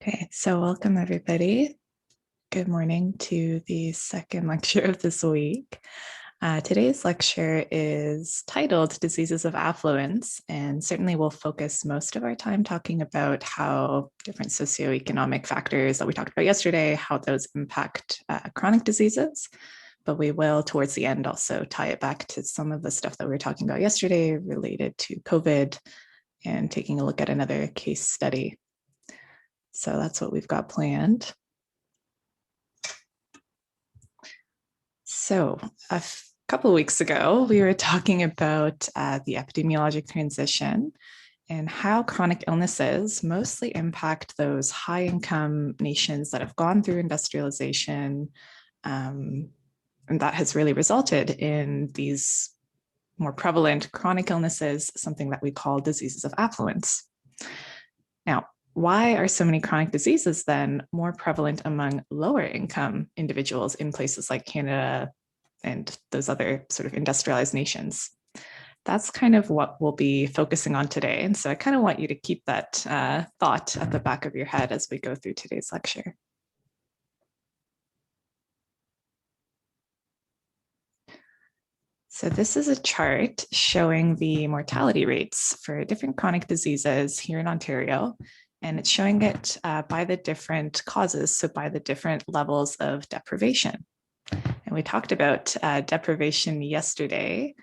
Okay, so welcome everybody. Good morning to the second lecture of this week. Today's lecture is titled Diseases of Affluence, and certainly we'll focus most of our time talking about how different socioeconomic factors that we talked about yesterday, how those impact chronic diseases. But we will, towards the end, also tie it back to some of the stuff that we were talking about yesterday related to COVID and taking a look at another case study. So that's what we've got planned. So a couple of weeks ago, we were talking about the epidemiologic transition and how chronic illnesses mostly impact those high-income nations that have gone through industrialization. And that has really resulted in these more prevalent chronic illnesses, something that we call diseases of affluence. Now, why are so many chronic diseases then more prevalent among lower income individuals in places like Canada and those other sort of industrialized nations? That's kind of what we'll be focusing on today. And so I kind of want you to keep that thought at the back of your head as we go through today's lecture. So this is a chart showing the mortality rates for different chronic diseases here in Ontario. And it's showing it by the different causes, so by the different levels of deprivation. And we talked about deprivation yesterday.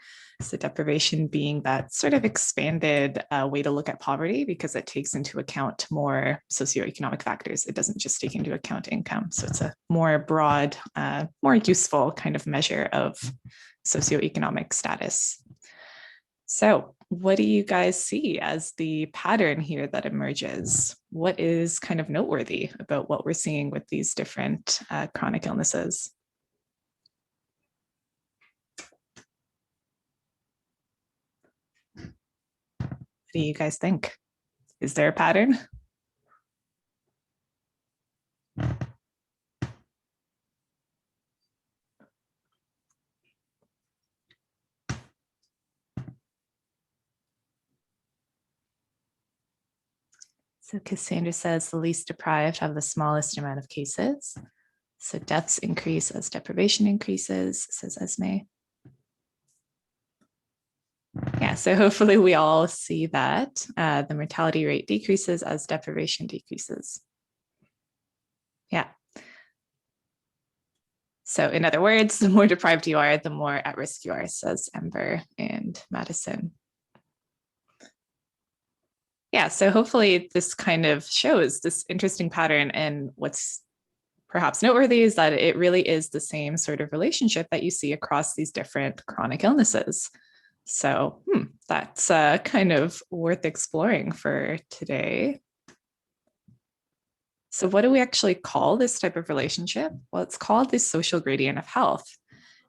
So deprivation being that sort of expanded way to look at poverty because it takes into account more socioeconomic factors. It doesn't just take into account income. So it's a more broad, more useful kind of measure of socioeconomic status. So what do you guys see as the pattern here that emerges? What is kind of noteworthy about what we're seeing with these different chronic illnesses? What do you guys think? Is there a pattern? So Cassandra says the least deprived have the smallest amount of cases. So deaths increase as deprivation increases, says Esme. Yeah, so hopefully we all see that the mortality rate decreases as deprivation decreases. Yeah. So in other words, the more deprived you are, the more at risk you are, says Ember and Madison. Yeah, so hopefully this kind of shows this interesting pattern, and what's perhaps noteworthy is that it really is the same sort of relationship that you see across these different chronic illnesses. So that's kind of worth exploring for today. So what do we actually call this type of relationship? Well, it's called the social gradient of health.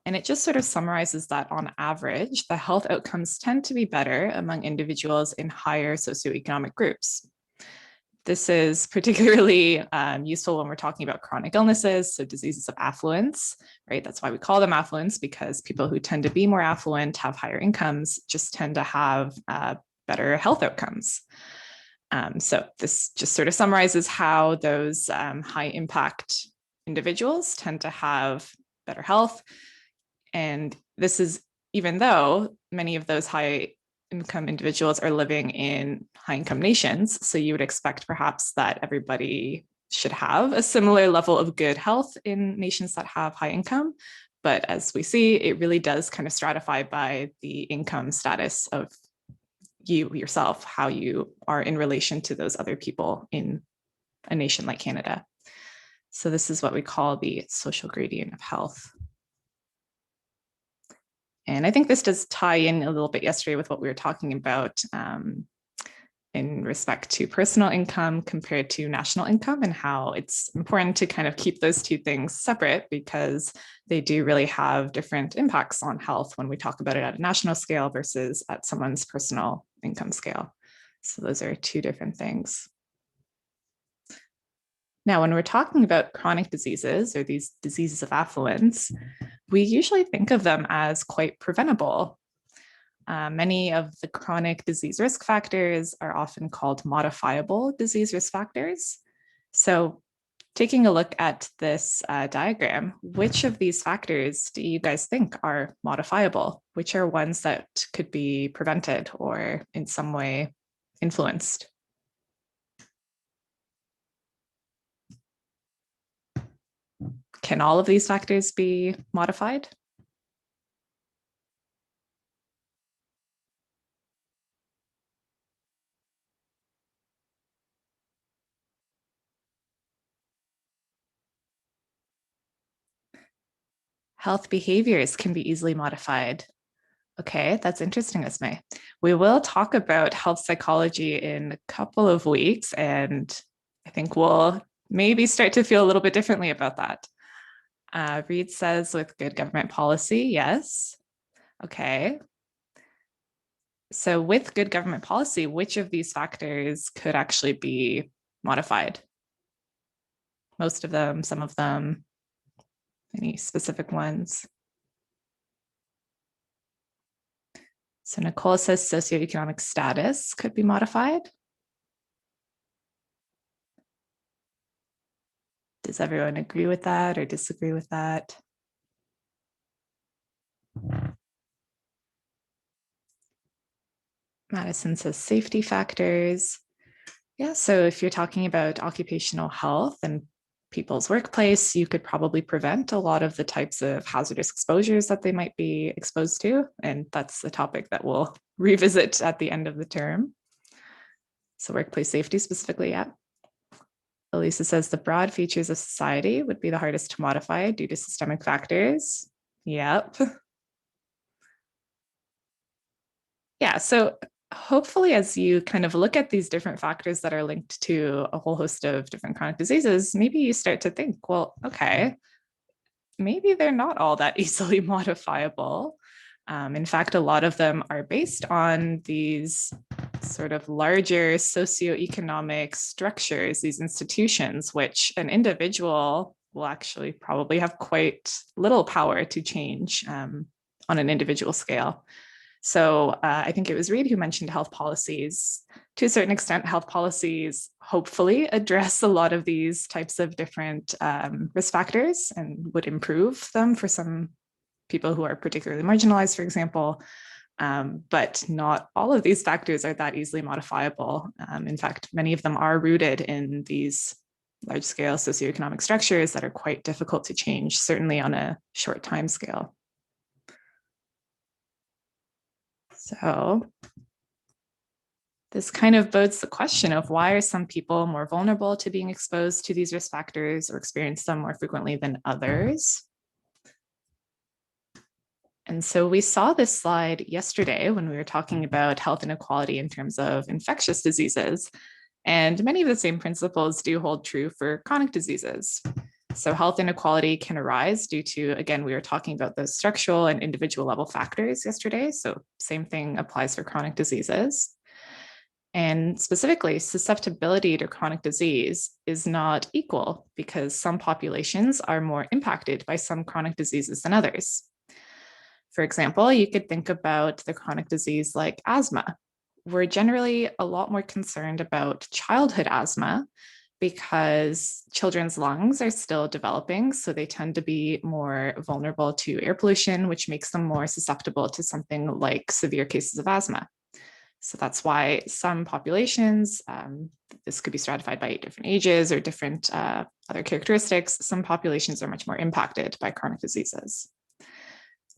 And it just sort of summarizes that on average, the health outcomes tend to be better among individuals in higher socioeconomic groups. This is particularly useful when we're talking about chronic illnesses, so diseases of affluence, right? That's why we call them affluence, because people who tend to be more affluent, have higher incomes, just tend to have better health outcomes. So this just sort of summarizes how those high impact individuals tend to have better health. And this is even though many of those high income individuals are living in high income nations. So you would expect perhaps that everybody should have a similar level of good health in nations that have high income. But as we see, it really does kind of stratify by the income status of you yourself, how you are in relation to those other people in a nation like Canada. So this is what we call the social gradient of health. And I think this does tie in a little bit yesterday with what we were talking about in respect to personal income compared to national income, and how it's important to kind of keep those two things separate because they do really have different impacts on health when we talk about it at a national scale versus at someone's personal income scale. So those are two different things. Now, when we're talking about chronic diseases or these diseases of affluence, we usually think of them as quite preventable. Many of the chronic disease risk factors are often called modifiable disease risk factors. So taking a look at this diagram, which of these factors do you guys think are modifiable? Which are ones that could be prevented or in some way influenced? Can all of these factors be modified? Health behaviors can be easily modified. Okay, that's interesting, Esme. We will talk about health psychology in a couple of weeks, and I think we'll maybe start to feel a little bit differently about that. Reed says with good government policy, yes. Okay. So with good government policy, which of these factors could actually be modified? Most of them, some of them, any specific ones? So Nicole says socioeconomic status could be modified. Does everyone agree with that or disagree with that? Madison says safety factors. Yeah, so if you're talking about occupational health and people's workplace, you could probably prevent a lot of the types of hazardous exposures that they might be exposed to. And that's a topic that we'll revisit at the end of the term. So workplace safety specifically, yeah. Elisa says the broad features of society would be the hardest to modify due to systemic factors. Yep. Yeah, so hopefully as you kind of look at these different factors that are linked to a whole host of different chronic diseases, maybe you start to think, well, okay, maybe they're not all that easily modifiable. In fact, a lot of them are based on these sort of larger socioeconomic structures, these institutions, which an individual will actually probably have quite little power to change on an individual scale. So I think it was Reed who mentioned health policies. To a certain extent, health policies hopefully address a lot of these types of different risk factors and would improve them for some people who are particularly marginalized, for example. But not all of these factors are that easily modifiable. In fact, many of them are rooted in these large-scale socioeconomic structures that are quite difficult to change, certainly on a short time scale. So this kind of bodes the question of why are some people more vulnerable to being exposed to these risk factors or experience them more frequently than others? And so we saw this slide yesterday when we were talking about health inequality in terms of infectious diseases. And many of the same principles do hold true for chronic diseases. So health inequality can arise due to, again, we were talking about the structural and individual level factors yesterday. So same thing applies for chronic diseases. And specifically, susceptibility to chronic disease is not equal because some populations are more impacted by some chronic diseases than others. For example, you could think about the chronic disease like asthma. We're generally a lot more concerned about childhood asthma because children's lungs are still developing, so they tend to be more vulnerable to air pollution, which makes them more susceptible to something like severe cases of asthma. So that's why some populations, this could be stratified by different ages or different other characteristics, some populations are much more impacted by chronic diseases.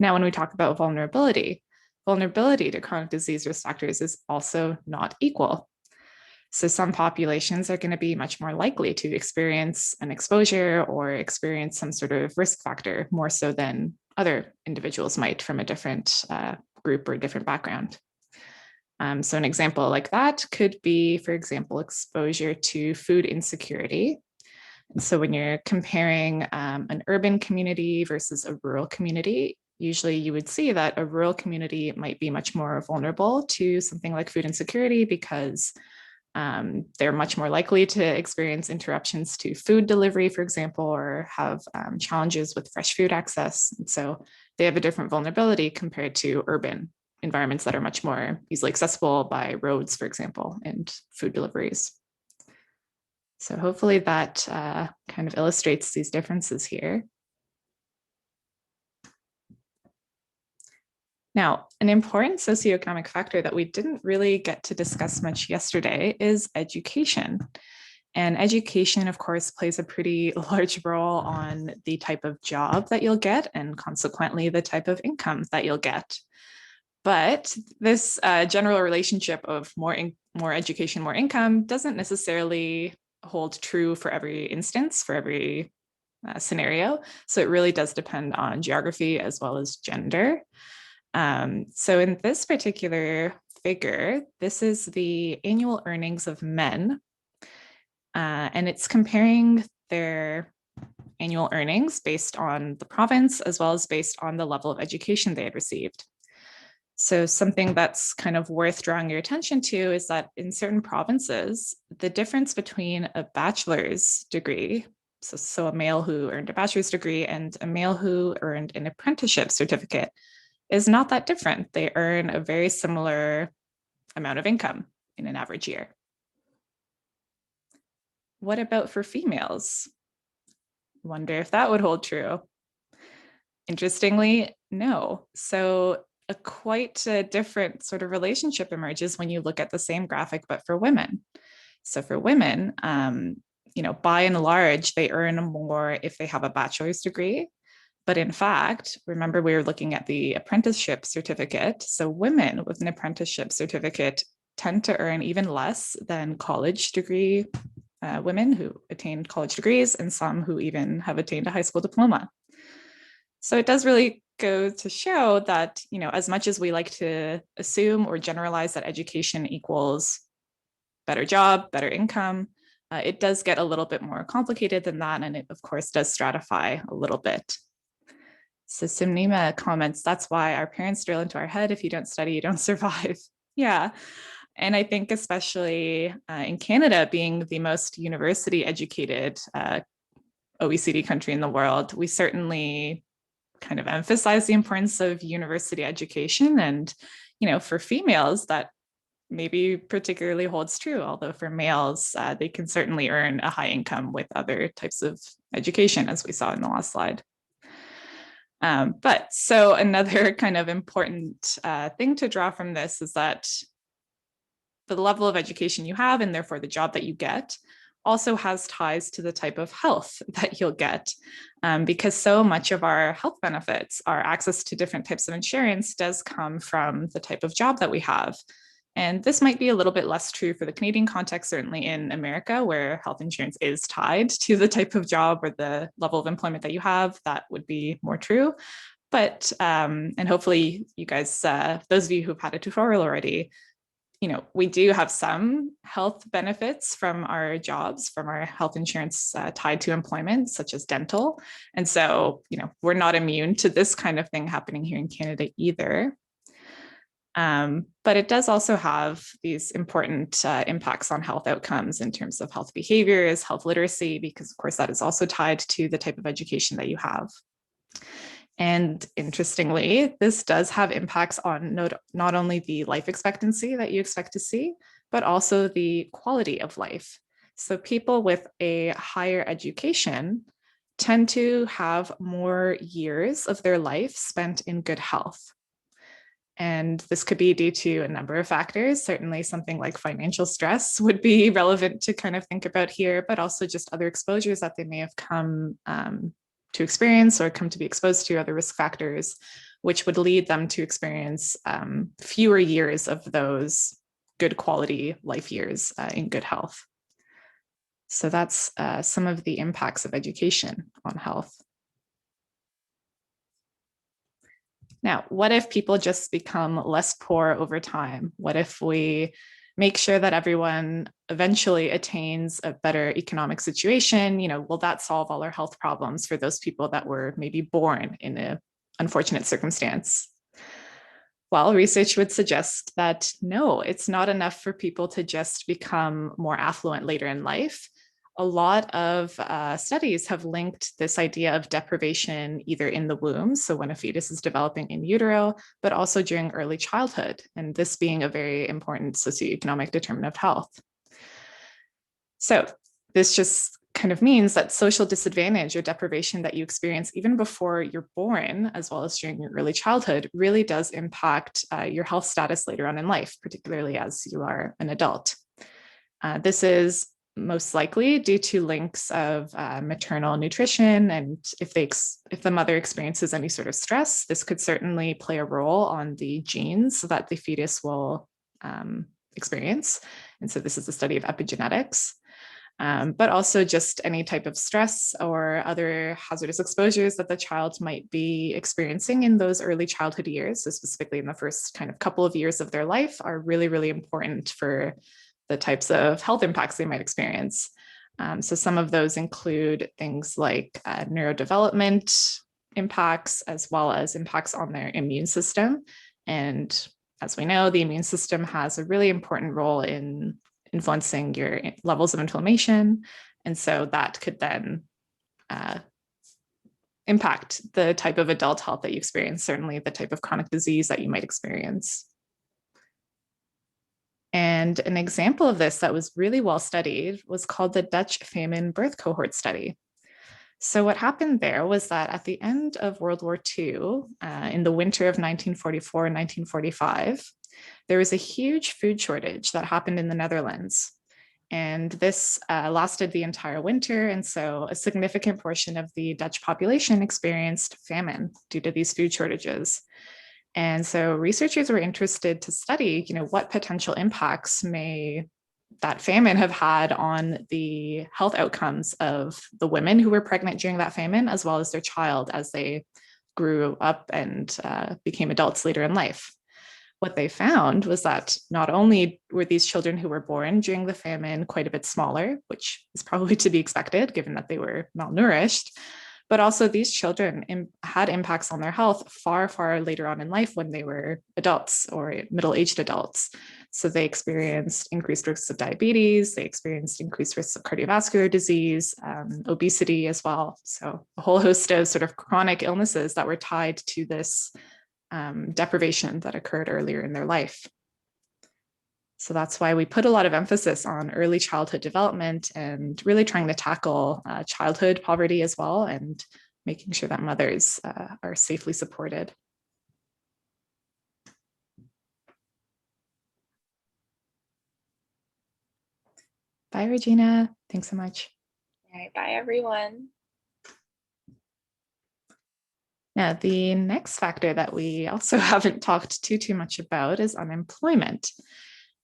Now, when we talk about vulnerability to chronic disease risk factors is also not equal. So some populations are going to be much more likely to experience an exposure or experience some sort of risk factor more so than other individuals might from a different group or different background. So an example like that could be, for example, exposure to food insecurity. And so when you're comparing an urban community versus a rural community, usually you would see that a rural community might be much more vulnerable to something like food insecurity because they're much more likely to experience interruptions to food delivery, for example, or have challenges with fresh food access. And so they have a different vulnerability compared to urban environments that are much more easily accessible by roads, for example, and food deliveries. So hopefully that kind of illustrates these differences here. Now, an important socioeconomic factor that we didn't really get to discuss much yesterday is education. And education, of course, plays a pretty large role on the type of job that you'll get and consequently the type of income that you'll get. But this general relationship of more education, more income doesn't necessarily hold true for every instance, for every scenario. So it really does depend on geography as well as gender. So in this particular figure, this is the annual earnings of men, and it's comparing their annual earnings based on the province as well as based on the level of education they had received. So something that's kind of worth drawing your attention to is that in certain provinces, the difference between a bachelor's degree, so a male who earned a bachelor's degree and a male who earned an apprenticeship certificate, is not that different. They earn a very similar amount of income in an average year. What about for females? Wonder if that would hold true. Interestingly, no. So a quite a different sort of relationship emerges when you look at the same graphic, but for women. So for women, by and large, they earn more if they have a bachelor's degree. But in fact, remember we were looking at the apprenticeship certificate. So women with an apprenticeship certificate tend to earn even less than college degree women who attained college degrees and some who even have attained a high school diploma. So it does really go to show that, as much as we like to assume or generalize that education equals better job, better income, it does get a little bit more complicated than that. And it, of course, does stratify a little bit. So Simnima comments, that's why our parents drill into our head, if you don't study, you don't survive. Yeah. And I think especially in Canada, being the most university educated OECD country in the world, we certainly kind of emphasize the importance of university education. And, for females, that maybe particularly holds true, although for males, they can certainly earn a high income with other types of education, as we saw in the last slide. But so another kind of important thing to draw from this is that the level of education you have and therefore the job that you get also has ties to the type of health that you'll get, because so much of our health benefits, our access to different types of insurance, does come from the type of job that we have. And this might be a little bit less true for the Canadian context, certainly in America, where health insurance is tied to the type of job or the level of employment that you have. That would be more true. But, and hopefully you guys, those of you who've had a tutorial already, we do have some health benefits from our jobs, from our health insurance tied to employment, such as dental. And so, we're not immune to this kind of thing happening here in Canada either. But it does also have these important impacts on health outcomes in terms of health behaviors, health literacy, because of course that is also tied to the type of education that you have. And interestingly, this does have impacts on not only the life expectancy that you expect to see, but also the quality of life. So people with a higher education tend to have more years of their life spent in good health. And this could be due to a number of factors. Certainly something like financial stress would be relevant to kind of think about here, but also just other exposures that they may have come to experience or come to be exposed to, other risk factors, which would lead them to experience fewer years of those good quality life years in good health. So that's some of the impacts of education on health. Now, what if people just become less poor over time? What if we make sure that everyone eventually attains a better economic situation? Will that solve all our health problems for those people that were maybe born in an unfortunate circumstance? Well, research would suggest that no, it's not enough for people to just become more affluent later in life. A lot of studies have linked this idea of deprivation either in the womb, so when a fetus is developing in utero, but also during early childhood, and this being a very important socioeconomic determinant of health. So this just kind of means that social disadvantage or deprivation that you experience even before you're born, as well as during your early childhood, really does impact your health status later on in life, particularly as you are an adult. This is most likely due to links of maternal nutrition, and if the mother experiences any sort of stress, this could certainly play a role on the genes that the fetus will experience. And so this is a study of epigenetics. But also just any type of stress or other hazardous exposures that the child might be experiencing in those early childhood years, so specifically in the first kind of couple of years of their life, are really, really important for the types of health impacts they might experience. So some of those include things like neurodevelopment impacts, as well as impacts on their immune system. And as we know, the immune system has a really important role in influencing your levels of inflammation. And so that could then impact the type of adult health that you experience, certainly the type of chronic disease that you might experience. And an example of this that was really well studied was called the Dutch famine birth cohort study. So what happened there was that at the end of World War II, in the winter of 1944 and 1945, there was a huge food shortage that happened in the Netherlands. And this lasted the entire winter. And so a significant portion of the Dutch population experienced famine due to these food shortages. And so researchers were interested to study, what potential impacts may that famine have had on the health outcomes of the women who were pregnant during that famine, as well as their child as they grew up and became adults later in life. What they found was that not only were these children who were born during the famine quite a bit smaller, which is probably to be expected given that they were malnourished, but also these children had impacts on their health far, far later on in life when they were adults or middle-aged adults. So they experienced increased risks of diabetes, they experienced increased risks of cardiovascular disease, obesity as well. So a whole host of sort of chronic illnesses that were tied to this deprivation that occurred earlier in their life. So that's why we put a lot of emphasis on early childhood development and really trying to tackle childhood poverty as well, and making sure that mothers are safely supported. Bye, Regina. Thanks so much. All right, bye, everyone. Now, the next factor that we also haven't talked too much about is unemployment.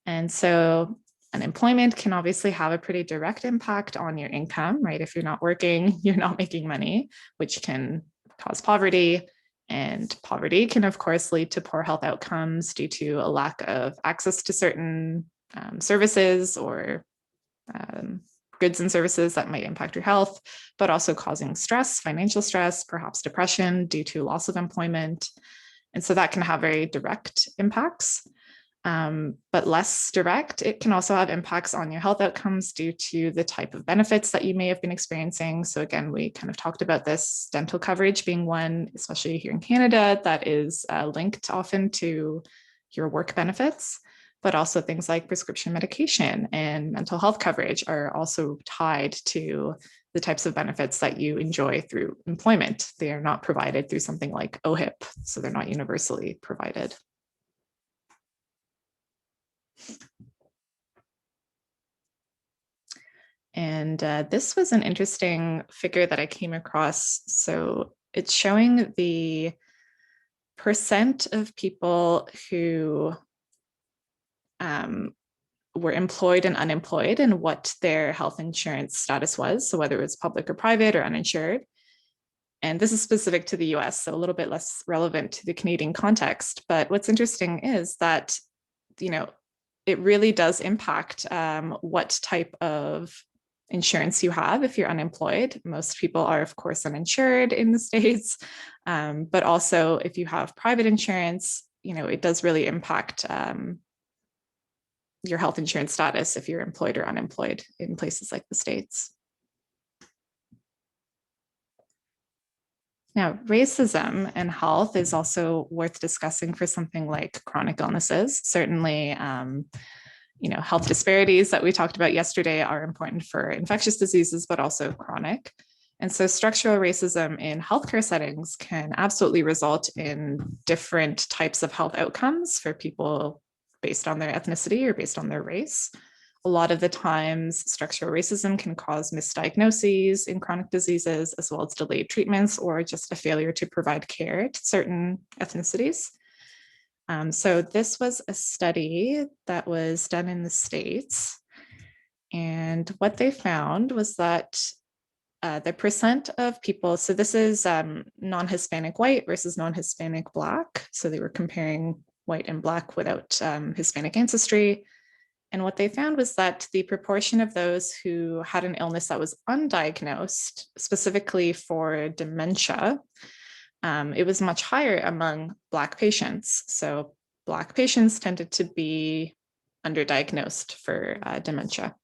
And so unemployment can obviously have a pretty direct impact on your income, right? If you're not working, you're not making money, which can cause poverty. And poverty can, of course, lead to poor health outcomes due to a lack of access to certain services or goods and services that might impact your health, but also causing stress, financial stress, perhaps depression due to loss of employment. And so that can have very direct impacts. But less direct, it can also have impacts on your health outcomes due to the type of benefits that you may have been experiencing. So again, we kind of talked about this, dental coverage being one, especially here in Canada, that is linked often to your work benefits, but also things like prescription medication and mental health coverage are also tied to the types of benefits that you enjoy through employment. They are not provided through something like OHIP, so they're not universally provided. And this was an interesting figure that I came across. So it's showing the percent of people who were employed and unemployed and what their health insurance status was. So whether it was public or private or uninsured. And this is specific to the US, so a little bit less relevant to the Canadian context. But what's interesting is that, it really does impact what type of insurance you have if you're unemployed. Most people are, of course, uninsured in the States, but also if you have private insurance, it does really impact your health insurance status if you're employed or unemployed in places like the States. Now, racism and health is also worth discussing for something like chronic illnesses. Certainly, health disparities that we talked about yesterday are important for infectious diseases, but also chronic. And so structural racism in healthcare settings can absolutely result in different types of health outcomes for people based on their ethnicity or based on their race. A lot of the times, structural racism can cause misdiagnoses in chronic diseases, as well as delayed treatments or just a failure to provide care to certain ethnicities. So this was a study that was done in the States. And what they found was that the percent of people, so this is non-Hispanic white versus non-Hispanic Black. So they were comparing white and Black without Hispanic ancestry. And what they found was that the proportion of those who had an illness that was undiagnosed, specifically for dementia, it was much higher among Black patients. So Black patients tended to be underdiagnosed for dementia.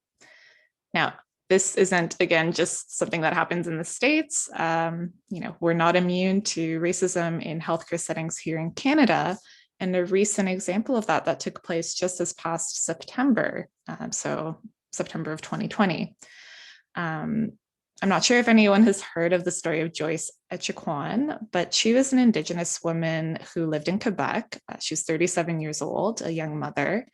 Now, this isn't, again, just something that happens in the States. We're not immune to racism in healthcare settings here in Canada. And a recent example of that took place just this past September, so September of 2020. I'm not sure if anyone has heard of the story of Joyce Echaquan, but she was an Indigenous woman who lived in Quebec. She was 37 years old, a young mother.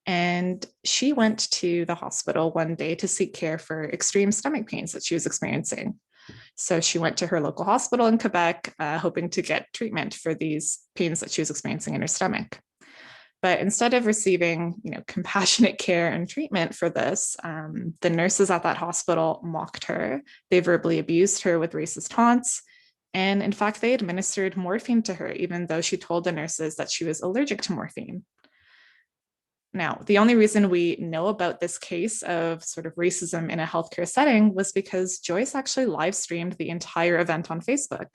And she went to the hospital one day to seek care for extreme stomach pains that she was experiencing. So she went to her local hospital in Quebec, hoping to get treatment for these pains that she was experiencing in her stomach. But instead of receiving, compassionate care and treatment for this, the nurses at that hospital mocked her. They verbally abused her with racist taunts. And in fact, they administered morphine to her, even though she told the nurses that she was allergic to morphine. Now, the only reason we know about this case of sort of racism in a healthcare setting was because Joyce actually live streamed the entire event on Facebook.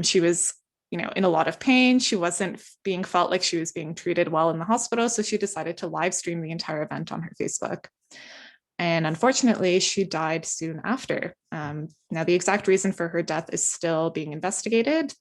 She was, in a lot of pain. She wasn't being felt like she was being treated well in the hospital. So she decided to live stream the entire event on her Facebook. And unfortunately, she died soon after. Now, the exact reason for her death is still being investigated.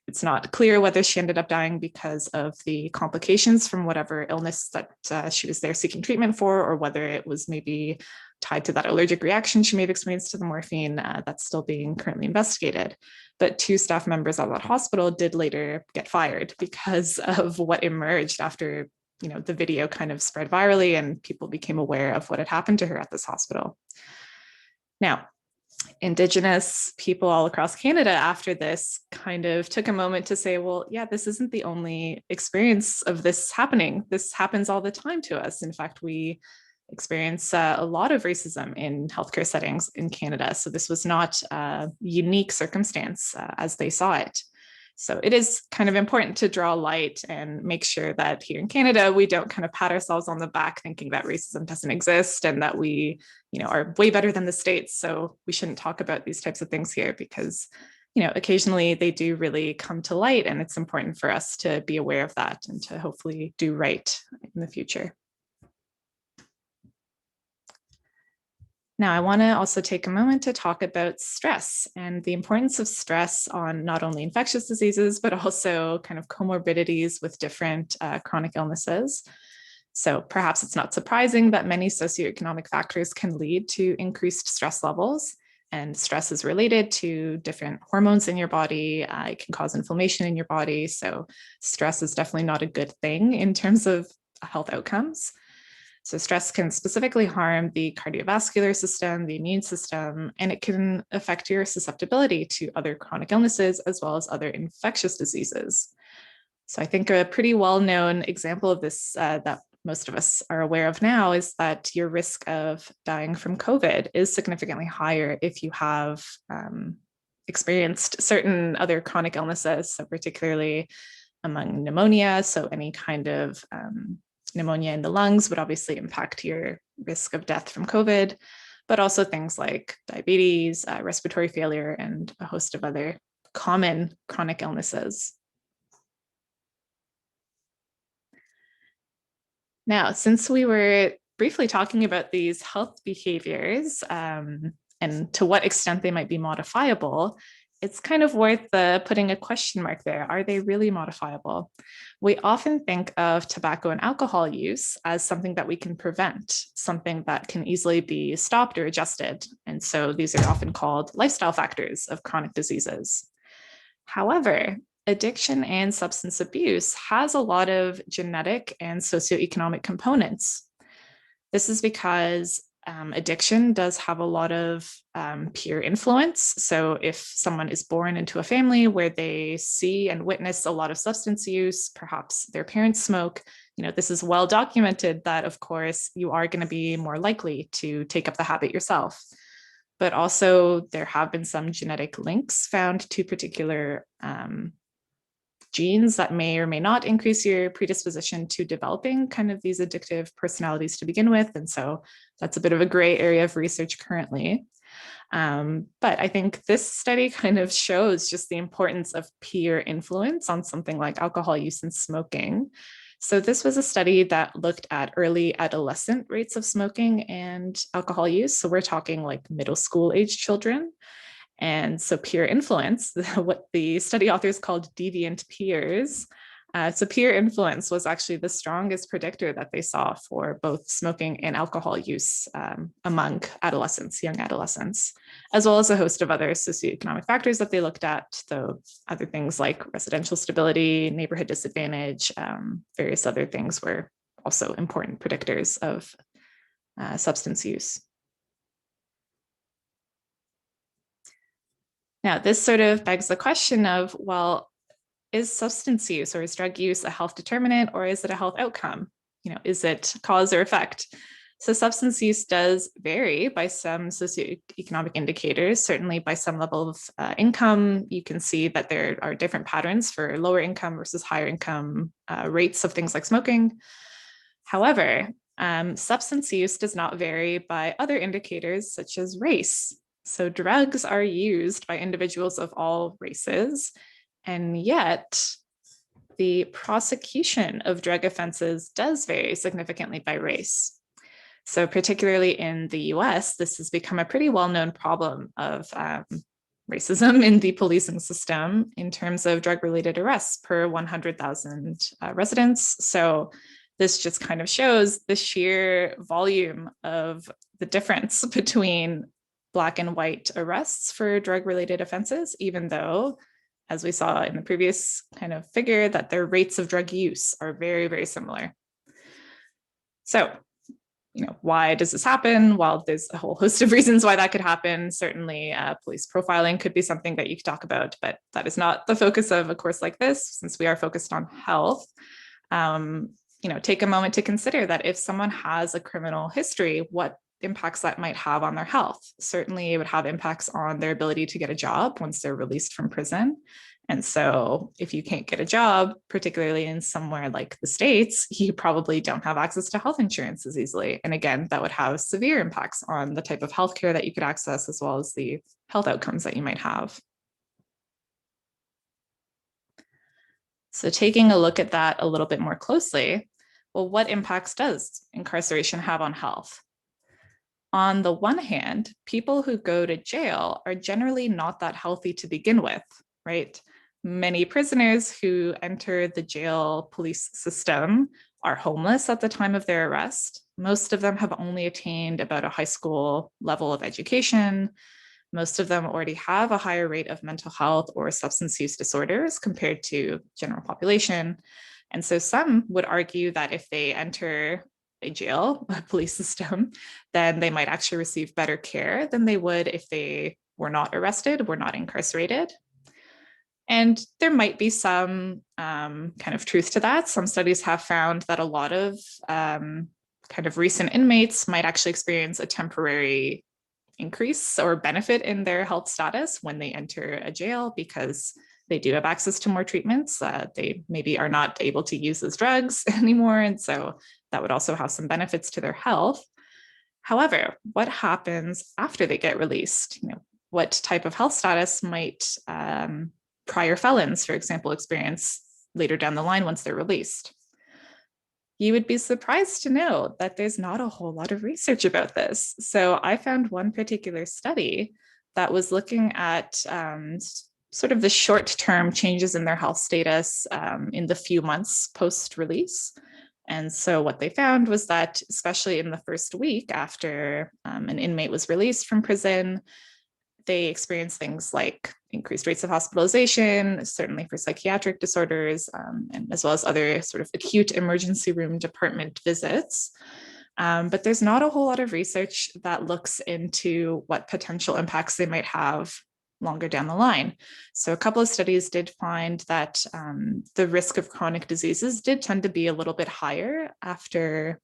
It's not clear whether she ended up dying because of the complications from whatever illness that she was there seeking treatment for, or whether it was maybe tied to that allergic reaction she may have experienced to the morphine. That's still being currently investigated. But 2 staff members at that hospital did later get fired because of what emerged after the video kind of spread virally and people became aware of what had happened to her at this hospital. Now, Indigenous people all across Canada after this kind of took a moment to say, well, yeah, this isn't the only experience of this happening. This happens all the time to us. In fact, we experience a lot of racism in healthcare settings in Canada. So this was not a unique circumstance as they saw it. So it is kind of important to draw light and make sure that here in Canada, we don't kind of pat ourselves on the back thinking that racism doesn't exist and that we, are way better than the States. So we shouldn't talk about these types of things here because, occasionally they do really come to light, and it's important for us to be aware of that and to hopefully do right in the future. Now, I want to also take a moment to talk about stress and the importance of stress on not only infectious diseases, but also kind of comorbidities with different chronic illnesses. So perhaps it's not surprising that many socioeconomic factors can lead to increased stress levels. And stress is related to different hormones in your body. It can cause inflammation in your body. So stress is definitely not a good thing in terms of health outcomes. So stress can specifically harm the cardiovascular system, the immune system, and it can affect your susceptibility to other chronic illnesses as well as other infectious diseases. So I think a pretty well-known example of this that most of us are aware of now is that your risk of dying from COVID is significantly higher if you have experienced certain other chronic illnesses, so particularly among pneumonia. So any kind of pneumonia in the lungs would obviously impact your risk of death from COVID, but also things like diabetes, respiratory failure, and a host of other common chronic illnesses. Now, since we were briefly talking about these health behaviors and to what extent they might be modifiable, it's kind of worth putting a question mark there. Are they really modifiable? We often think of tobacco and alcohol use as something that we can prevent, something that can easily be stopped or adjusted. And so these are often called lifestyle factors of chronic diseases. However, addiction and substance abuse has a lot of genetic and socioeconomic components. This is because addiction does have a lot of peer influence. So if someone is born into a family where they see and witness a lot of substance use, perhaps their parents smoke, this is well documented that, of course, you are going to be more likely to take up the habit yourself. But also there have been some genetic links found to particular genes that may or may not increase your predisposition to developing kind of these addictive personalities to begin with. And so that's a bit of a gray area of research currently. But I think this study kind of shows just the importance of peer influence on something like alcohol use and smoking. So this was a study that looked at early adolescent rates of smoking and alcohol use. So we're talking like middle school age children. And so peer influence, what the study authors called deviant peers. So peer influence was actually the strongest predictor that they saw for both smoking and alcohol use among adolescents, young adolescents, as well as a host of other socioeconomic factors that they looked at. So other things like residential stability, neighborhood disadvantage, various other things were also important predictors of substance use. Now, this sort of begs the question of, well, is substance use or is drug use a health determinant, or is it a health outcome? Is it cause or effect? So substance use does vary by some socioeconomic indicators. Certainly by some level of income, you can see that there are different patterns for lower income versus higher income rates of things like smoking. However, substance use does not vary by other indicators such as race. So drugs are used by individuals of all races, and yet the prosecution of drug offenses does vary significantly by race. So particularly in the US, this has become a pretty well-known problem of racism in the policing system in terms of drug-related arrests per 100,000 residents. So this just kind of shows the sheer volume of the difference between Black and white arrests for drug-related offenses, even though, as we saw in the previous kind of figure, that their rates of drug use are very, very similar. So, why does this happen? Well, there's a whole host of reasons why that could happen. Certainly, police profiling could be something that you could talk about, but that is not the focus of a course like this, since we are focused on health. Take a moment to consider that if someone has a criminal history, what impacts that might have on their health. Certainly it would have impacts on their ability to get a job once they're released from prison. And so if you can't get a job, particularly in somewhere like the States, you probably don't have access to health insurance as easily. And again, that would have severe impacts on the type of healthcare that you could access, as well as the health outcomes that you might have. So taking a look at that a little bit more closely, well, what impacts does incarceration have on health? On the one hand, people who go to jail are generally not that healthy to begin with, right? Many prisoners who enter the jail police system are homeless at the time of their arrest. Most of them have only attained about a high school level of education. Most of them already have a higher rate of mental health or substance use disorders compared to general population. And so some would argue that if they enter a jail, a police system, then they might actually receive better care than they would if they were not arrested, were not incarcerated. And there might be some kind of truth to that. Some studies have found that a lot of kind of recent inmates might actually experience a temporary increase or benefit in their health status when they enter a jail because they do have access to more treatments. They maybe are not able to use those drugs anymore. And so that would also have some benefits to their health. However, what happens after they get released? What type of health status might prior felons, for example, experience later down the line once they're released? You would be surprised to know that there's not a whole lot of research about this. So I found one particular study that was looking at sort of the short-term changes in their health status in the few months post-release. And so what they found was that, especially in the first week after an inmate was released from prison, they experienced things like increased rates of hospitalization, certainly for psychiatric disorders, and as well as other sort of acute emergency room department visits. But there's not a whole lot of research that looks into what potential impacts they might have longer down the line. So a couple of studies did find that the risk of chronic diseases did tend to be a little bit higher after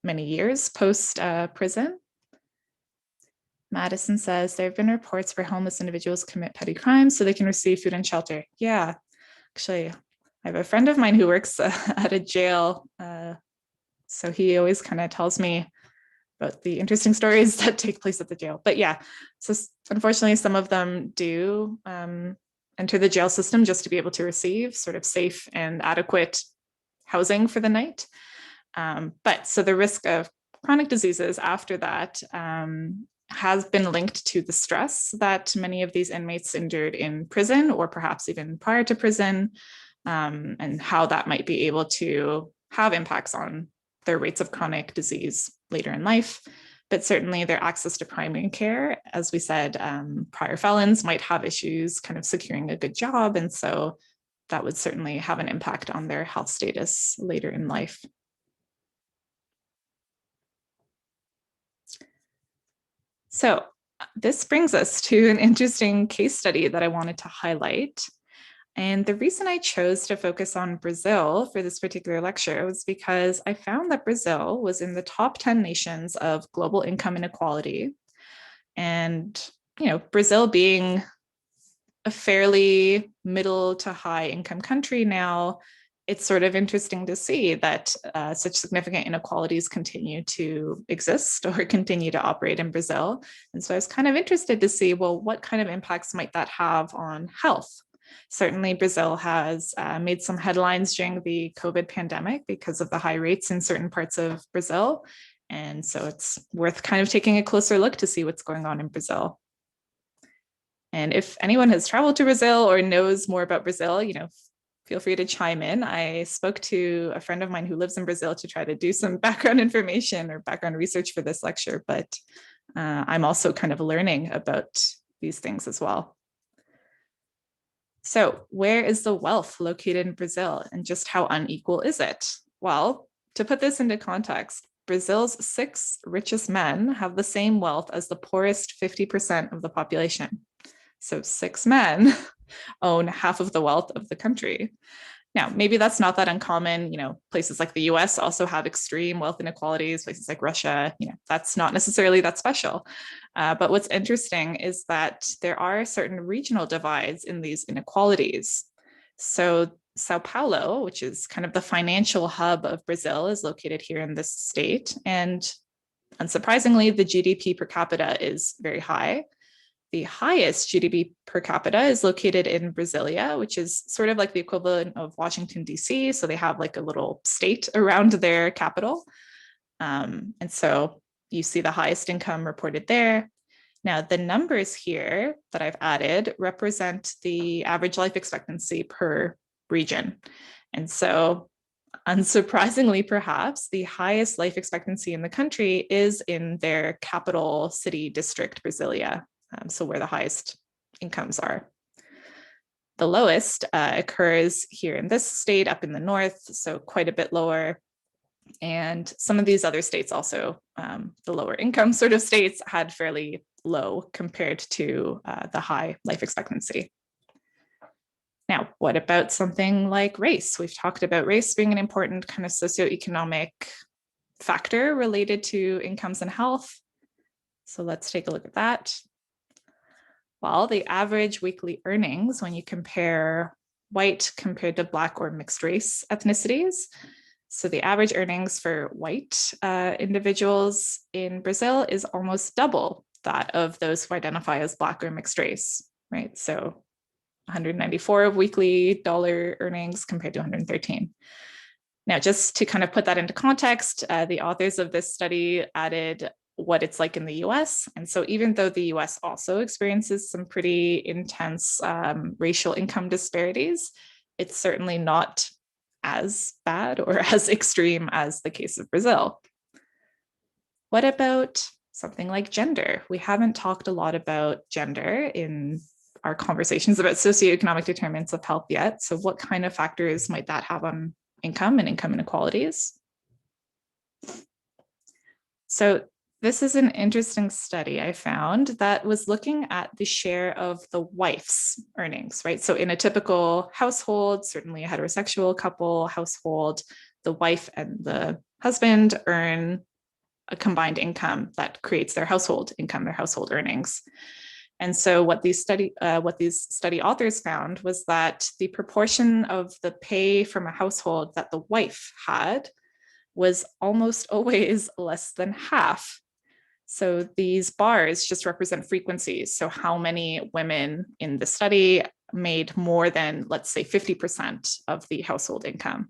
many years post prison. Madison says, there have been reports where homeless individuals commit petty crimes so they can receive food and shelter. Yeah, actually, I have a friend of mine who works at a jail. So he always kind of tells me about the interesting stories that take place at the jail. But yeah, so unfortunately, some of them do enter the jail system just to be able to receive sort of safe and adequate housing for the night. But so the risk of chronic diseases after that has been linked to the stress that many of these inmates endured in prison or perhaps even prior to prison, and how that might be able to have impacts on their rates of chronic disease later in life. But certainly their access to primary care, as we said, prior felons might have issues kind of securing a good job. And so that would certainly have an impact on their health status later in life. So this brings us to an interesting case study that I wanted to highlight. And the reason I chose to focus on Brazil for this particular lecture was because I found that Brazil was in the top 10 nations of global income inequality. And, you know, Brazil being a fairly middle to high income country now, it's sort of interesting to see that such significant inequalities continue to exist or continue to operate in Brazil. And so I was kind of interested to see, well, what kind of impacts might that have on health? Certainly, Brazil has made some headlines during the COVID pandemic because of the high rates in certain parts of Brazil. And so it's worth kind of taking a closer look to see what's going on in Brazil. And if anyone has traveled to Brazil or knows more about Brazil, you know, feel free to chime in. I spoke to a friend of mine who lives in Brazil to try to do some background information or background research for this lecture, but I'm also kind of learning about these things as well. So where is the wealth located in Brazil, and just how unequal is it? Well, to put this into context, Brazil's 6 richest men have the same wealth as the poorest 50% of the population. So 6 men own half of the wealth of the country. Now, maybe that's not that uncommon. You know, places like the US also have extreme wealth inequalities, places like Russia, you know, that's not necessarily that special. But what's interesting is that there are certain regional divides in these inequalities. So Sao Paulo, which is kind of the financial hub of Brazil, is located here in this state. And unsurprisingly, the GDP per capita is very high. The highest GDP per capita is located in Brasilia, which is sort of like the equivalent of Washington, D.C. So they have like a little state around their capital. And so you see the highest income reported there. Now, the numbers here that I've added represent the average life expectancy per region. And so unsurprisingly, perhaps, the highest life expectancy in the country is in their capital city district, Brasilia. So where the highest incomes are. The lowest occurs here in this state up in the north, so quite a bit lower. And some of these other states also, the lower income sort of states, had fairly low compared to the high life expectancy. Now, what about something like race? We've talked about race being an important kind of socioeconomic factor related to incomes and health. So let's take a look at that. Well, the average weekly earnings when you compare white compared to Black or mixed race ethnicities. So the average earnings for white individuals in Brazil is almost double that of those who identify as Black or mixed race, right? So 194 of weekly dollar earnings compared to 113. Now, just to kind of put that into context, the authors of this study added what it's like in the US. And so even though the US also experiences some pretty intense racial income disparities, it's certainly not as bad or as extreme as the case of Brazil. What about something like gender? We haven't talked a lot about gender in our conversations about socioeconomic determinants of health yet. So what kind of factors might that have on income and income inequalities? So this is an interesting study I found that was looking at the share of the wife's earnings, right? So in a typical household, certainly a heterosexual couple household, the wife and the husband earn a combined income that creates their household income, their household earnings. And so what these study authors found was that the proportion of the pay from a household that the wife had was almost always less than half. So these bars just represent frequencies. So how many women in the study made more than, let's say, 50% of the household income.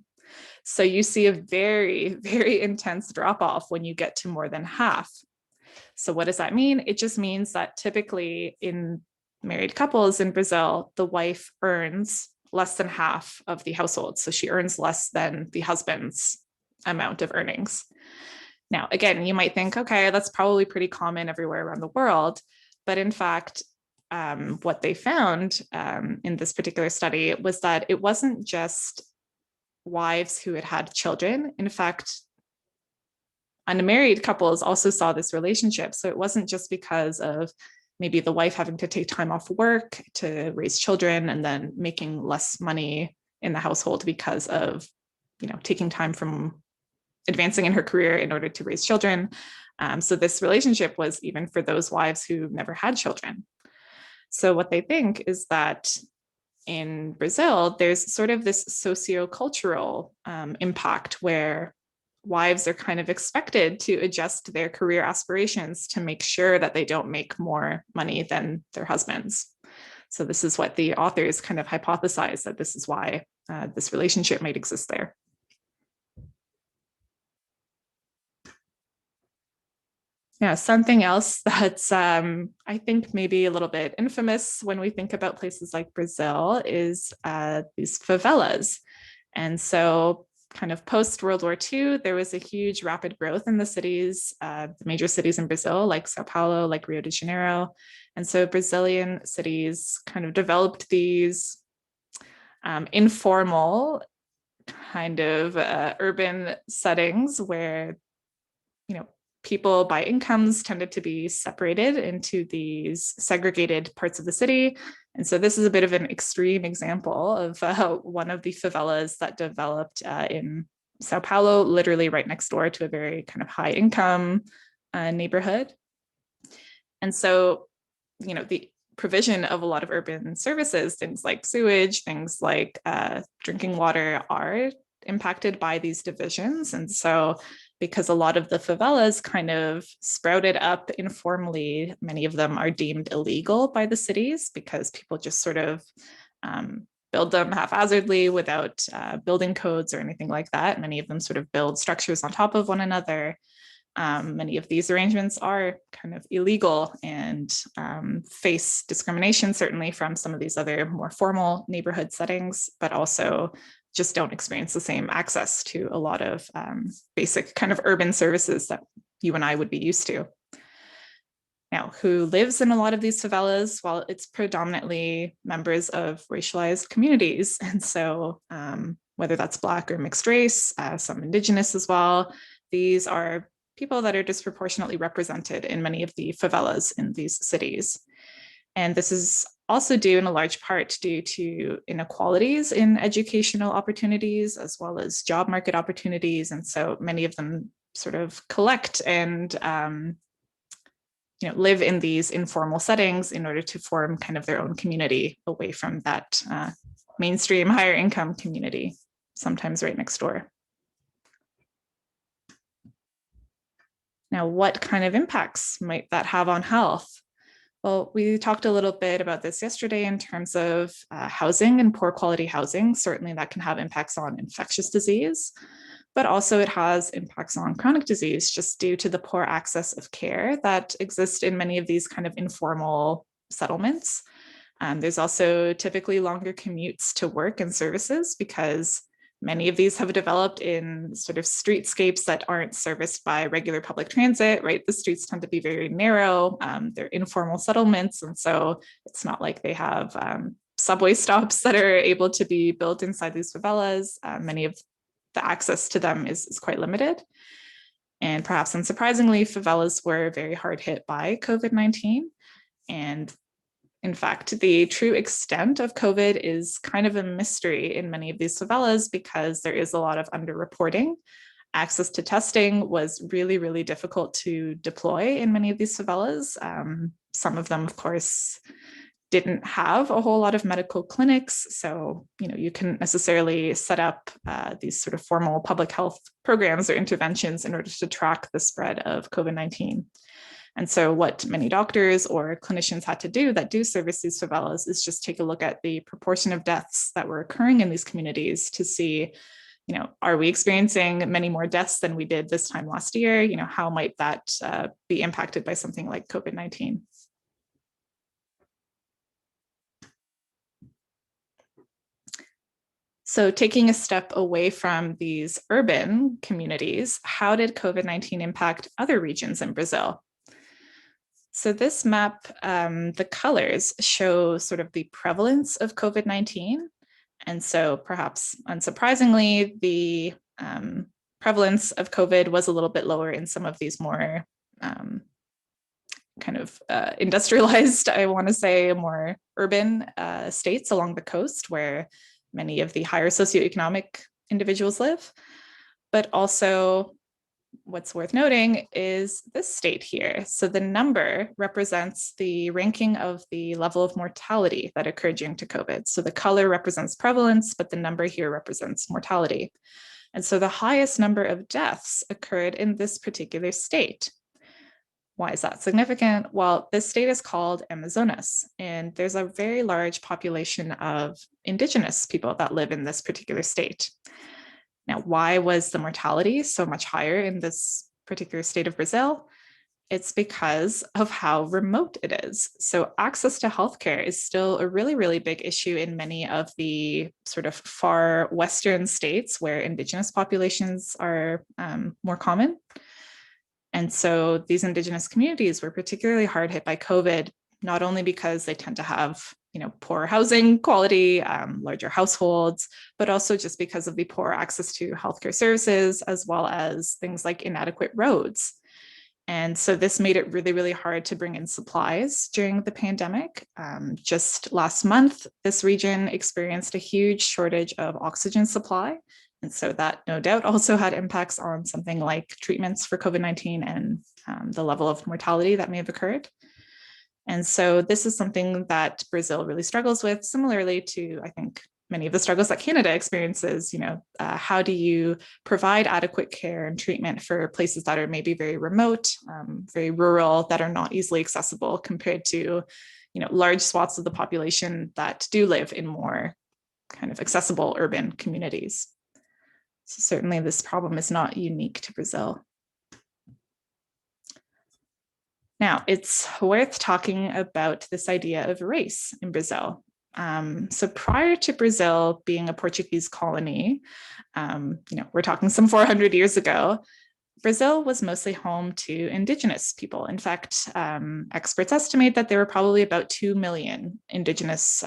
So you see a very, very intense drop off when you get to more than half. So what does that mean? It just means that typically in married couples in Brazil, the wife earns less than half of the household. So she earns less than the husband's amount of earnings. Now, again, you might think, okay, that's probably pretty common everywhere around the world. But in fact, what they found in this particular study was that it wasn't just wives who had had children. In fact, unmarried couples also saw this relationship. So it wasn't just because of maybe the wife having to take time off work to raise children and then making less money in the household because of, taking time from advancing in her career in order to raise children. So this relationship was even for those wives who never had children. So what they think is that in Brazil, there's sort of this socio-cultural impact where wives are kind of expected to adjust their career aspirations to make sure that they don't make more money than their husbands. So this is what the authors kind of hypothesize, that this is why this relationship might exist there. Yeah, something else that's I think maybe a little bit infamous when we think about places like Brazil is these favelas. And so kind of post World War II, there was a huge rapid growth in the cities, the major cities in Brazil, like Sao Paulo, like Rio de Janeiro. And so Brazilian cities kind of developed these informal kind of urban settings where, people by incomes tended to be separated into these segregated parts of the city. And so this is a bit of an extreme example of one of the favelas that developed in Sao Paulo, literally right next door to a very kind of high income neighborhood. And so, the provision of a lot of urban services, things like sewage, things like drinking water, are impacted by these divisions. And so because a lot of the favelas kind of sprouted up informally, many of them are deemed illegal by the cities because people just sort of build them haphazardly without building codes or anything like that. Many of them sort of build structures on top of one another. Many of these arrangements are kind of illegal and face discrimination, certainly from some of these other more formal neighborhood settings, but also just don't experience the same access to a lot of basic kind of urban services that you and I would be used to. Now, who lives in a lot of these favelas? Well, it's predominantly members of racialized communities. And so whether that's Black or mixed race, some Indigenous as well, these are people that are disproportionately represented in many of the favelas in these cities. And this is also due in a large part due to inequalities in educational opportunities as well as job market opportunities. And so many of them sort of collect and live in these informal settings in order to form kind of their own community away from that mainstream higher income community, sometimes right next door. Now, what kind of impacts might that have on health? Well, we talked a little bit about this yesterday in terms of housing and poor quality housing. Certainly that can have impacts on infectious disease. but also it has impacts on chronic disease just due to the poor access of care that exists in many of these kind of informal settlements. There's also typically longer commutes to work and services because many of these have developed in sort of streetscapes that aren't serviced by regular public transit, right? The streets tend to be very narrow. They're informal settlements. And so it's not like they have subway stops that are able to be built inside these favelas. Many of the access to them is quite limited. And perhaps unsurprisingly, favelas were very hard hit by COVID-19. And in fact, the true extent of COVID is kind of a mystery in many of these favelas because there is a lot of underreporting. Access to testing was really, really difficult to deploy in many of these favelas. Some of them, of course, didn't have a whole lot of medical clinics. So, you couldn't necessarily set up these sort of formal public health programs or interventions in order to track the spread of COVID-19. And so what many doctors or clinicians had to do that do service these favelas is just take a look at the proportion of deaths that were occurring in these communities to see, are we experiencing many more deaths than we did this time last year? How might that be impacted by something like COVID-19? So taking a step away from these urban communities, how did COVID-19 impact other regions in Brazil? So this map, the colors show sort of the prevalence of COVID-19. And so perhaps unsurprisingly, the prevalence of COVID was a little bit lower in some of these more kind of industrialized, I want to say, more urban states along the coast where many of the higher socioeconomic individuals live. But also, what's worth noting is this state here. So the number represents the ranking of the level of mortality that occurred during to COVID. So the color represents prevalence, but the number here represents mortality. And so the highest number of deaths occurred in this particular state. Why is that significant? Well, this state is called Amazonas, and there's a very large population of indigenous people that live in this particular state. Now, why was the mortality so much higher in this particular state of Brazil? It's because of how remote it is. So access to healthcare is still a really, really big issue in many of the sort of far Western states where indigenous populations are more common. And so these indigenous communities were particularly hard hit by COVID, not only because they tend to have poor housing quality, larger households, but also just because of the poor access to healthcare services, as well as things like inadequate roads. And so this made it really, really hard to bring in supplies during the pandemic. Just last month, this region experienced a huge shortage of oxygen supply. And so that no doubt also had impacts on something like treatments for COVID-19 and the level of mortality that may have occurred. And so this is something that Brazil really struggles with, similarly to, I think, many of the struggles that Canada experiences. How do you provide adequate care and treatment for places that are maybe very remote, very rural, that are not easily accessible compared to, large swaths of the population that do live in more kind of accessible urban communities. So certainly this problem is not unique to Brazil. Now, it's worth talking about this idea of race in Brazil. So prior to Brazil being a Portuguese colony, we're talking some 400 years ago, Brazil was mostly home to indigenous people. In fact, experts estimate that there were probably about 2 million indigenous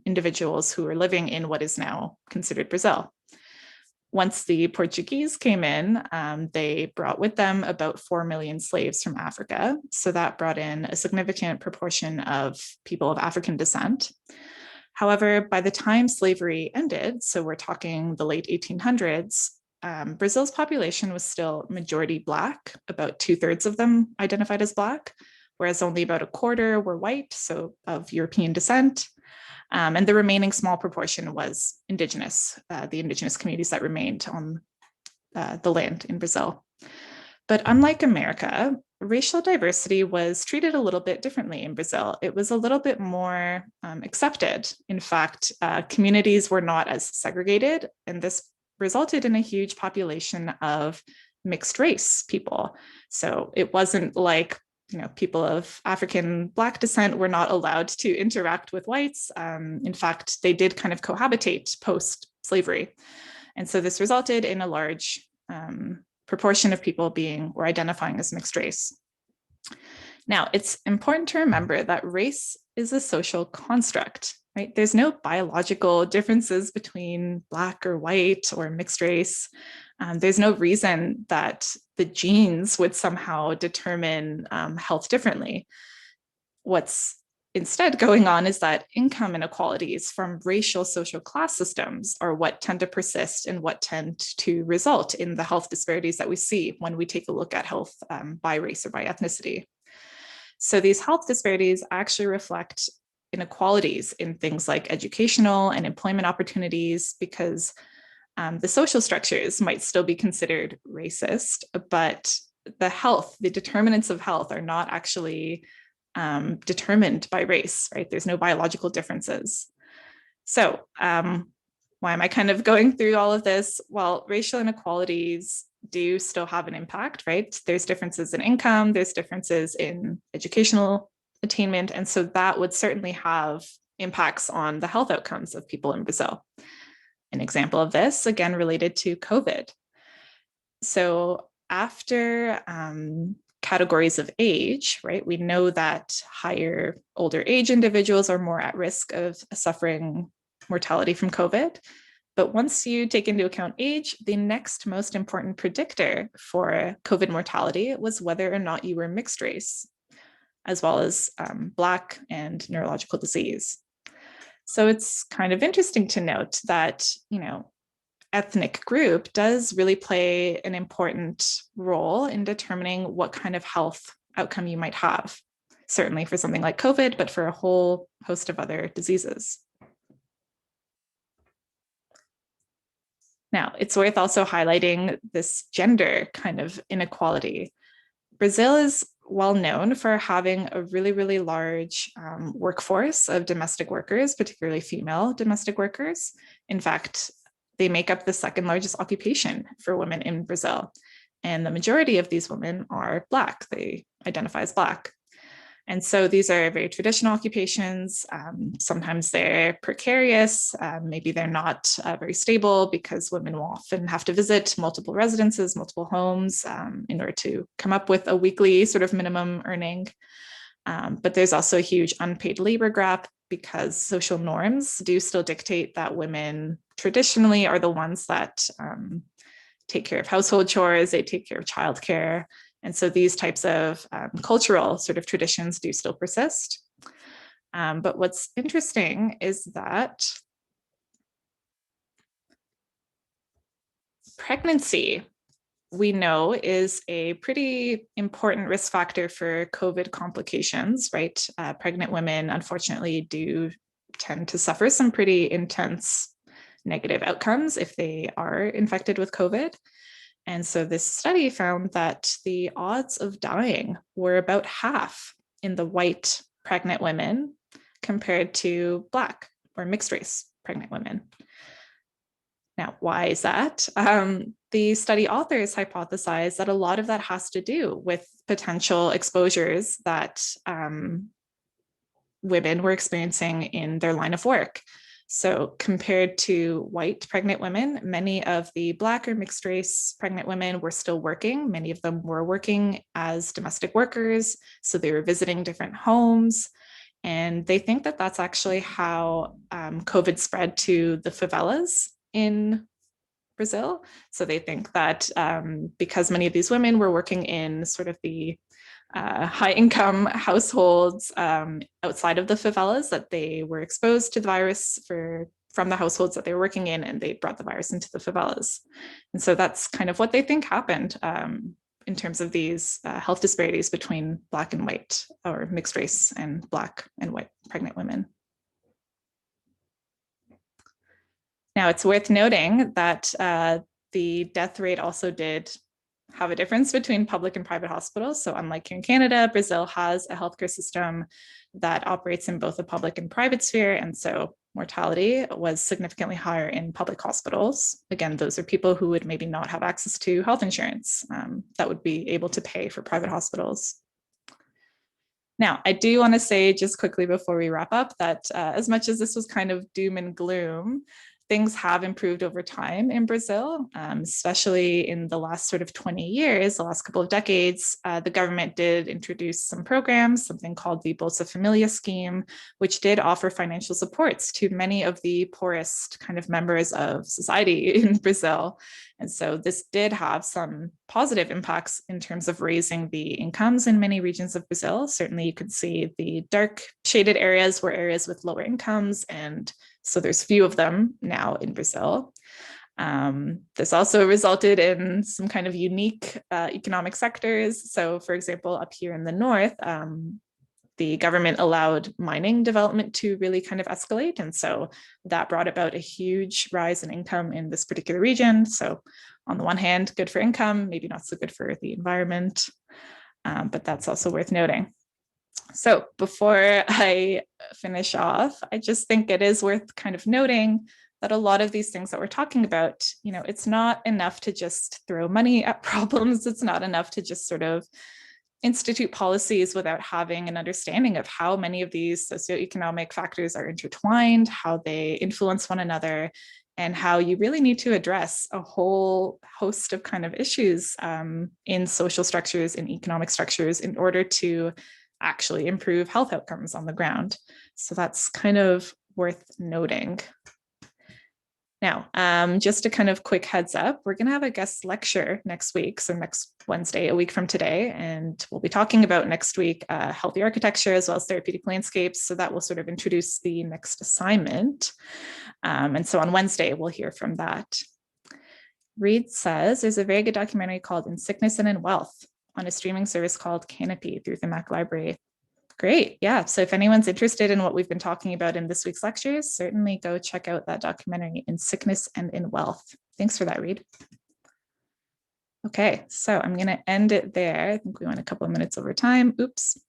individuals who were living in what is now considered Brazil. Once the Portuguese came in, they brought with them about 4 million slaves from Africa. So that brought in a significant proportion of people of African descent. However, by the time slavery ended, so we're talking the late 1800s, Brazil's population was still majority Black, about 2/3 of them identified as Black, whereas only about a quarter were white, so of European descent. And the remaining small proportion was indigenous, the indigenous communities that remained on the land in Brazil. But unlike America, racial diversity was treated a little bit differently in Brazil. It was a little bit more accepted. In fact, communities were not as segregated, and this resulted in a huge population of mixed race people. So it wasn't like, people of African Black descent were not allowed to interact with whites. In fact, they did kind of cohabitate post-slavery. And so this resulted in a large proportion of people being or identifying as mixed race. Now, it's important to remember that race is a social construct, right? There's no biological differences between Black or white or mixed race. There's no reason that the genes would somehow determine health differently. What's instead going on is that income inequalities from racial social class systems are what tend to persist and what tend to result in the health disparities that we see when we take a look at health by race or by ethnicity. So these health disparities actually reflect inequalities in things like educational and employment opportunities, because the social structures might still be considered racist, but the determinants of health are not actually determined by race, right? There's no biological differences. So why am I kind of going through all of this? Well, racial inequalities do still have an impact, right? There's differences in income, there's differences in educational attainment, and so that would certainly have impacts on the health outcomes of people in Brazil. An example of this, again, related to COVID. So after categories of age, right, we know that older age individuals are more at risk of suffering mortality from COVID. But once you take into account age, the next most important predictor for COVID mortality was whether or not you were mixed race, as well as Black and neurological disease. So it's kind of interesting to note that, ethnic group does really play an important role in determining what kind of health outcome you might have, certainly for something like COVID, but for a whole host of other diseases. Now, it's worth also highlighting this gender kind of inequality. Brazil is well known for having a really, really large workforce of domestic workers, particularly female domestic workers. In fact, they make up the second largest occupation for women in Brazil. And the majority of these women are Black. They identify as Black. And so these are very traditional occupations. Sometimes they're precarious. Maybe they're not very stable because women will often have to visit multiple residences, multiple homes in order to come up with a weekly sort of minimum earning. But there's also a huge unpaid labor gap because social norms do still dictate that women traditionally are the ones that take care of household chores, they take care of childcare. And so these types of cultural sort of traditions do still persist. But what's interesting is that pregnancy, we know, is a pretty important risk factor for COVID complications, right? Pregnant women, unfortunately, do tend to suffer some pretty intense negative outcomes if they are infected with COVID. And so this study found that the odds of dying were about half in the white pregnant women compared to Black or mixed race pregnant women. Now, why is that? The study authors hypothesized that a lot of that has to do with potential exposures that women were experiencing in their line of work. So compared to white pregnant women, many of the Black or mixed race pregnant women were still working. Many of them were working as domestic workers. So they were visiting different homes. And they think that that's actually how COVID spread to the favelas in Brazil. So they think that because many of these women were working in sort of the high income households outside of the favelas, that they were exposed to the virus from the households that they were working in, and they brought the virus into the favelas. And so that's kind of what they think happened in terms of these health disparities between Black and white, or mixed race and Black and white pregnant women. Now, it's worth noting that the death rate also did have a difference between public and private hospitals. So unlike here in Canada, Brazil has a healthcare system that operates in both the public and private sphere. And so mortality was significantly higher in public hospitals. Again, those are people who would maybe not have access to health insurance that would be able to pay for private hospitals. Now, I do want to say just quickly before we wrap up that as much as this was kind of doom and gloom, things have improved over time in Brazil, especially in the last sort of 20 years, the last couple of decades. The government did introduce some programs, something called the Bolsa Familia scheme, which did offer financial supports to many of the poorest kind of members of society in Brazil. And so this did have some positive impacts in terms of raising the incomes in many regions of Brazil. Certainly you could see the dark shaded areas were areas with lower incomes, and so there's few of them now in Brazil. This also resulted in some kind of unique economic sectors. So for example, up here in the north, the government allowed mining development to really kind of escalate. And so that brought about a huge rise in income in this particular region. So on the one hand, good for income, maybe not so good for the environment, but that's also worth noting. So before I finish off, I just think it is worth kind of noting that a lot of these things that we're talking about, it's not enough to just throw money at problems. It's not enough to just sort of institute policies without having an understanding of how many of these socioeconomic factors are intertwined, how they influence one another, and how you really need to address a whole host of kind of issues in social structures, in economic structures, in order to actually improve health outcomes on the ground. So that's kind of worth noting. Now, just a kind of quick heads up, we're going to have a guest lecture next week. So next Wednesday, a week from today, and we'll be talking about next week healthy architecture as well as therapeutic landscapes. So that will sort of introduce the next assignment. And so on Wednesday, we'll hear from that. Reed says there's a very good documentary called In Sickness and in Wealth on a streaming service called Canopy through the Mac Library. Great. Yeah. So if anyone's interested in what we've been talking about in this week's lectures, certainly go check out that documentary In Sickness and in Wealth. Thanks for that, Reed. Okay, so I'm going to end it there. I think we went a couple of minutes over time. Oops.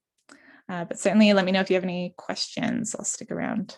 But certainly let me know if you have any questions. I'll stick around.